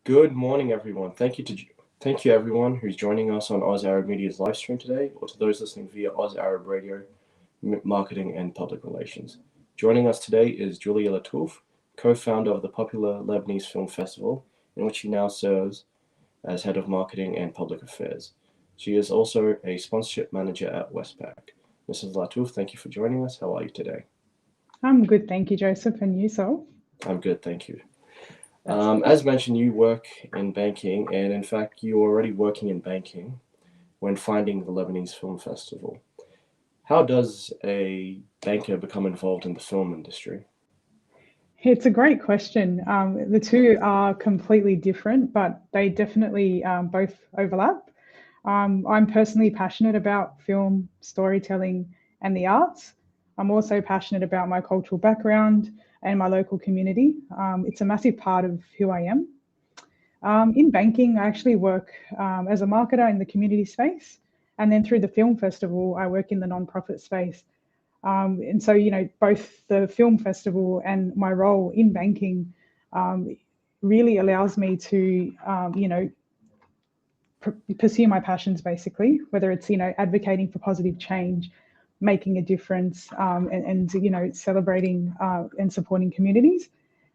Good morning, everyone. Thank you everyone who's joining us on Oz Arab Media's live stream today, or to those listening via Oz Arab Radio, Marketing and Public Relations. Joining us today is Julia Lattouf, co-founder of the popular Lebanese Film Festival, in which she now serves as head of marketing and public affairs. She is also a sponsorship manager at Westpac. Mrs. Lattouf, thank you for joining us. How are you today? I'm good, thank you, Joseph. And you, so? I'm good, thank you. That's As mentioned, you work in banking, and in fact, you were already working in banking when finding the Lebanese Film Festival. How does a banker become involved in the film industry? It's a great question. The two are completely different, but they definitely both overlap. I'm personally passionate about film, storytelling, and the arts. I'm also passionate about my cultural background and my local community. It's a massive part of who I am. In banking, I actually work as a marketer in the community space. And then through the film festival, I work in the nonprofit space. And so, both the film festival and my role in banking really allows me to, pursue my passions basically, whether it's, advocating for positive change, making a difference, and celebrating and supporting communities.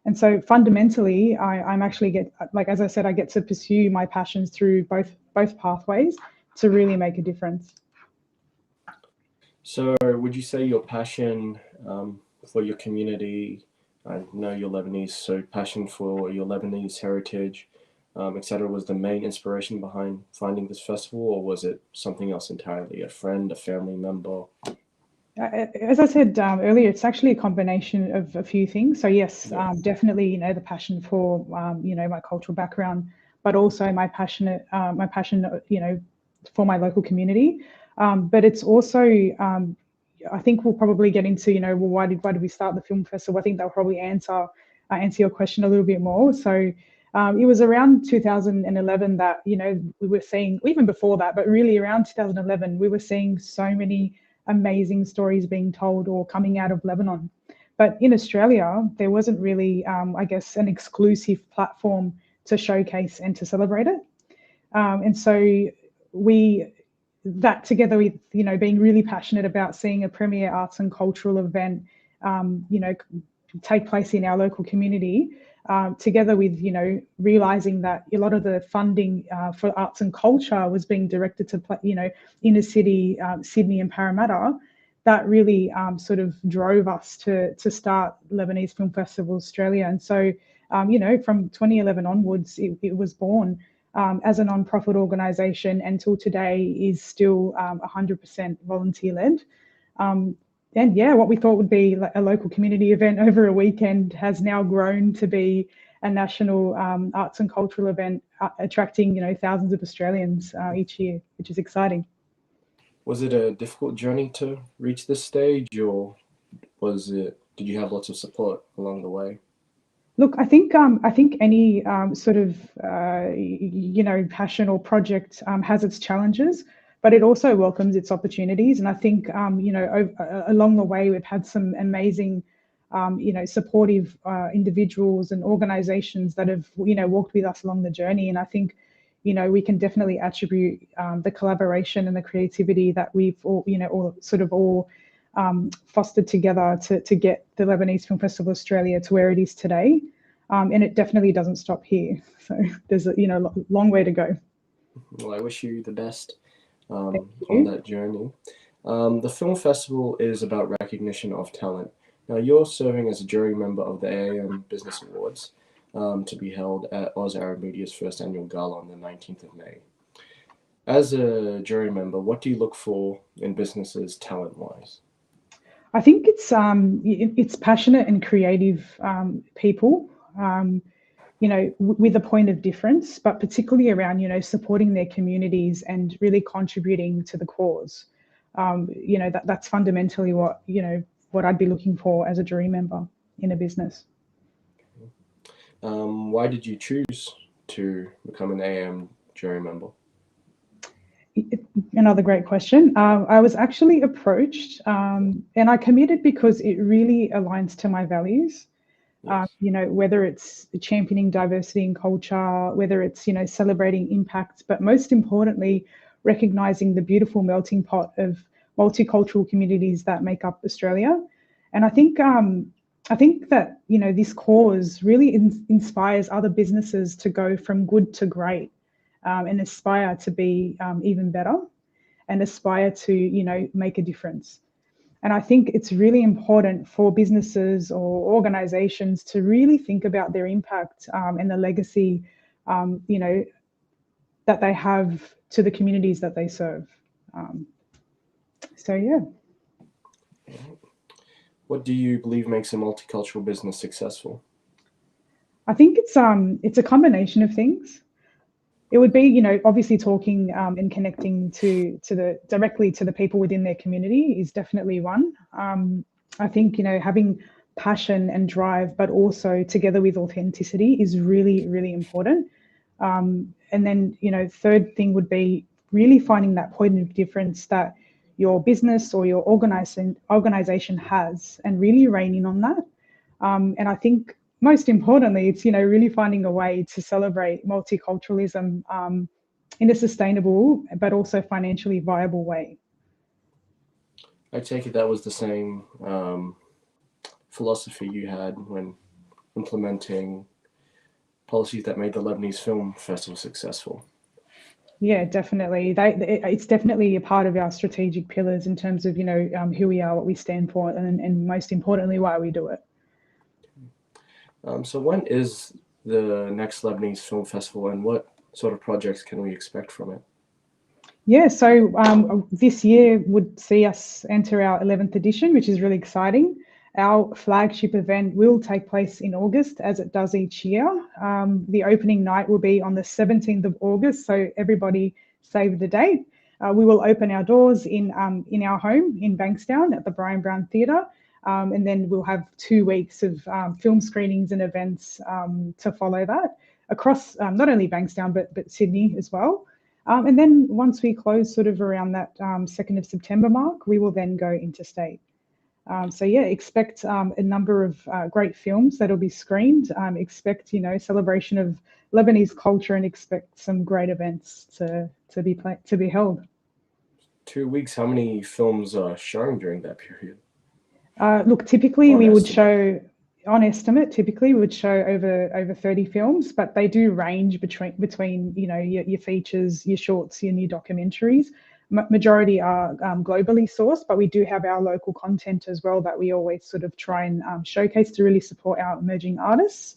And so fundamentally, I'm actually as I said, I get to pursue my passions through both pathways to really make a difference. So, would you say your passion for your community, I know you're Lebanese, so passion for your Lebanese heritage, etc., was the main inspiration behind finding this festival, or was it something else entirely? A friend, a family member? As I said earlier, it's actually a combination of a few things. So yes, Yeah. definitely, the passion for, my cultural background, but also my passion, for my local community. But it's also, I think we'll probably get into, well, why did we start the film festival? I think they'll probably answer your question a little bit more. So it was around 2011 that, we were seeing, even before that, but really around 2011, we were seeing so many amazing stories being told or coming out of Lebanon. But in Australia, there wasn't really, I guess, an exclusive platform to showcase and to celebrate it. And so we, that together with, being really passionate about seeing a premier arts and cultural event, take place in our local community, together with, realizing that a lot of the funding for arts and culture was being directed to, inner city, Sydney and Parramatta, that really sort of drove us to start Lebanese Film Festival Australia. And so, from 2011 onwards, it was born as a non-profit organisation, and till today is still 100% volunteer-led. And yeah, what we thought would be a local community event over a weekend has now grown to be a national arts and cultural event, attracting thousands of Australians each year, which is exciting. Was it a difficult journey to reach this stage, or did you have lots of support along the way? Look, I think any sort of passion or project has its challenges, but it also welcomes its opportunities. And I think along the way we've had some amazing supportive individuals and organisations that have walked with us along the journey. And I think we can definitely attribute the collaboration and the creativity that we've all fostered together to get the Lebanese Film Festival Australia to where it is today. And it definitely doesn't stop here. So there's a long way to go. Well, I wish you the best Thank on you. that journey. The film festival is about recognition of talent. Now, you're serving as a jury member of the AAM Business Awards, to be held at Oz Arab Media's first annual gala on the 19th of May. As a jury member, what do you look for in businesses talent-wise? I think it's passionate and creative people. With a point of difference, but particularly around, supporting their communities and really contributing to the cause. That's fundamentally what I'd be looking for as a jury member in a business. Why did you choose to become an AM jury member? Another great question. I was actually approached and I committed because it really aligns to my values. Yes. Whether it's championing diversity in culture, whether it's, celebrating impact, but most importantly, recognizing the beautiful melting pot of multicultural communities that make up Australia. And I think that, this cause really inspires other businesses to go from good to great, and aspire to be even better, and aspire to, make a difference. And I think it's really important for businesses or organizations to really think about their impact, and the legacy, um, you know, that they have to the communities that they serve. Um, so, yeah. What do you believe makes a multicultural business successful? I think it's a combination of things. It would be, obviously talking, and connecting to the directly to the people within their community is definitely one. I think, having passion and drive, but also together with authenticity is really, really important. And then, third thing would be really finding that point of difference that your business or your organization has, and really reining on that. And I think most importantly, it's, really finding a way to celebrate multiculturalism, in a sustainable but also financially viable way. I take it that was the same philosophy you had when implementing policies that made the Lebanese Film Festival successful. Yeah, definitely. It's definitely a part of our strategic pillars in terms of, who we are, what we stand for, and most importantly, why we do it. So, when is the next Lebanese Film Festival, and what sort of projects can we expect from it? Yeah, so this year would see us enter our 11th edition, which is really exciting. Our flagship event will take place in August, as it does each year. The opening night will be on the 17th of August, so everybody save the date. We will open our doors in our home in Bankstown at the Brian Brown Theatre, and then we'll have 2 weeks of film screenings and events to follow that across not only Bankstown but Sydney as well. And then once we close sort of around that 2nd of September mark, we will then go interstate. So yeah, expect a number of great films that'll be screened. Expect, celebration of Lebanese culture, and expect some great events to be held. 2 weeks. How many films are showing during that period? Look, typically On we would estimate. show, on estimate, typically we would show over 30 films, but they do range between your features, your shorts, your new documentaries. Majority are globally sourced, but we do have our local content as well that we always sort of try and showcase to really support our emerging artists.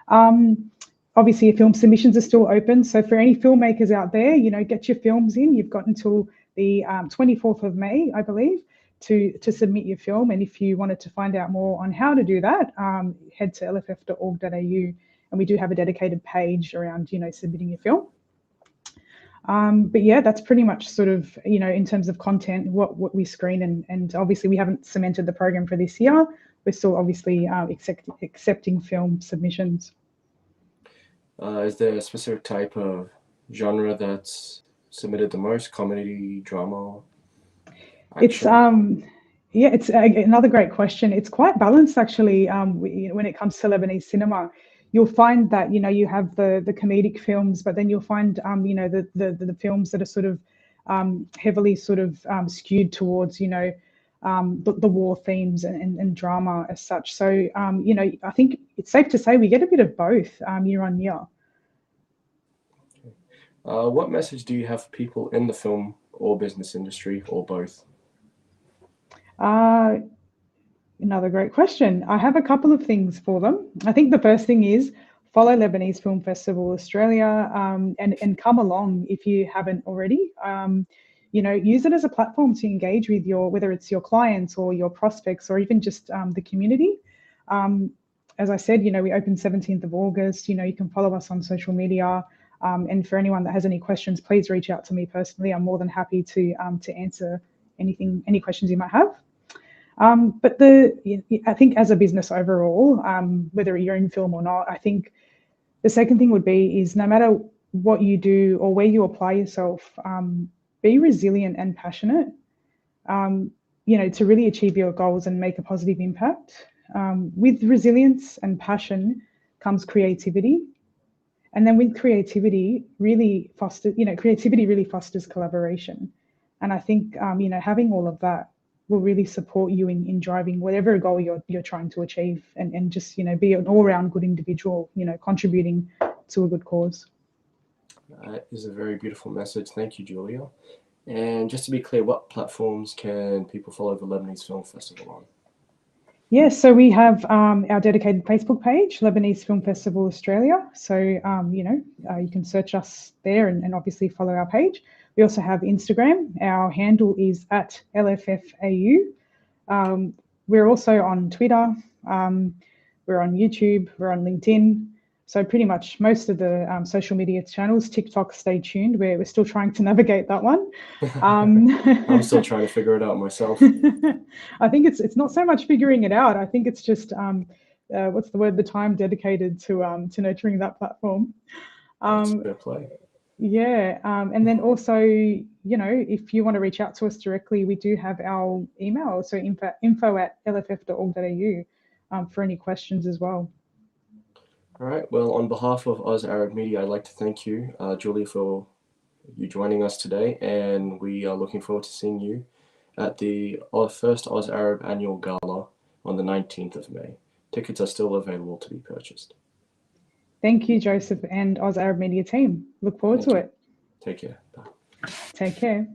Um, Obviously, film submissions are still open, so for any filmmakers out there, get your films in. You've got until the 24th of May, I believe, to submit your film. And if you wanted to find out more on how to do that, head to lff.org.au, and we do have a dedicated page around, submitting your film. But yeah, that's pretty much sort of, in terms of content, what we screen, and obviously we haven't cemented the program for this year. We're still obviously accepting film submissions. Is there a specific type of genre that's submitted the most? Comedy, drama, It's action? Yeah, it's another great question. It's quite balanced actually. When it comes to Lebanese cinema, you'll find that you have the comedic films, but then you'll find the films that are sort of heavily sort of skewed towards the war themes and drama as such. So I think it's safe to say we get a bit of both year on year. What message do you have for people in the film or business industry, or both? Uh, Another great question. I have a couple of things for them. I think the first thing is follow Lebanese Film Festival Australia, and come along if you haven't already. Use it as a platform to engage with whether it's your clients or your prospects or even just the community. Um, as I said, we open 17th of August. You can follow us on social media. And for anyone that has any questions, please reach out to me personally. I'm more than happy to answer any questions you might have. But I think as a business overall, whether you're in film or not, I think the second thing would be is no matter what you do or where you apply yourself, be resilient and passionate, to really achieve your goals and make a positive impact. with resilience and passion comes creativity. And then with creativity really fosters collaboration. And I think, having all of that will really support you in driving whatever goal you're trying to achieve, and just, be an all-round good individual, contributing to a good cause. That is a very beautiful message. Thank you, Julia. And just to be clear, what platforms can people follow the Lebanese Film Festival on? Yeah, so we have our dedicated Facebook page, Lebanese Film Festival Australia. So, you can search us there, and obviously follow our page. We also have Instagram. Our handle is at LFFAU. We're also on Twitter. We're on YouTube. We're on LinkedIn. So pretty much most of the social media channels. TikTok, stay tuned. We're still trying to navigate that one. I'm still trying to figure it out myself. I think it's not so much figuring it out. I think it's just what's the word? The time dedicated to nurturing that platform. That's fair play. Yeah, and then also, if you want to reach out to us directly, we do have our email, so info@lff.org.au, for any questions as well. All right. Well, on behalf of Oz Arab Media, I'd like to thank you, Julie, for you joining us today, and we are looking forward to seeing you at the first Oz Arab Annual Gala on the 19th of May. Tickets are still available to be purchased. Thank you, Joseph and Oz Arab Media team. Look forward to it. Take care. Bye. Take care.